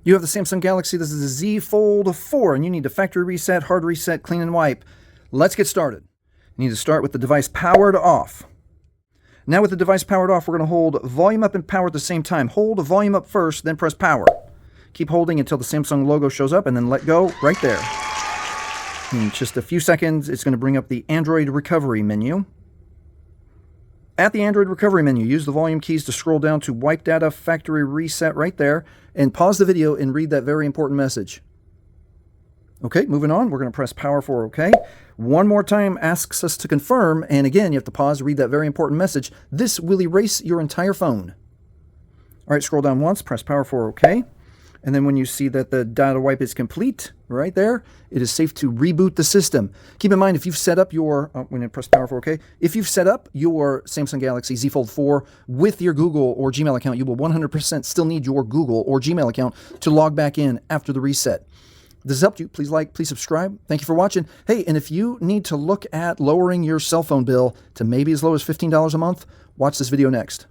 You have the Samsung Galaxy, this is the Z Fold4, and you need to factory reset, hard reset, clean and wipe. Let's get started. You need to start with the device powered off. Now with the device powered off, we're going to hold volume up and power at the same time. Hold the volume up first, then press power. Keep holding until the Samsung logo shows up, and then let go right there. In just a few seconds, it's going to bring up the Android recovery menu. At the Android recovery menu, use the volume keys to scroll down to wipe data factory reset right there, and pause the video and read that very important message. Okay, moving on, we're going to press power for OK. One more time asks us to confirm, and again, you have to pause, read that very important message. This will erase your entire phone. All right, scroll down once, press power for OK. And then when you see that the data wipe is complete, right there, it is safe to reboot the system. Keep in mind, if you've set up your, when you press power for OK, if you've set up your Samsung Galaxy Z Fold4 with your Google or Gmail account, you will 100% still need your Google or Gmail account to log back in after the reset. If this has helped you, please like, please subscribe. Thank you for watching. Hey, and if you need to look at lowering your cell phone bill to maybe as low as $15 a month, watch this video next.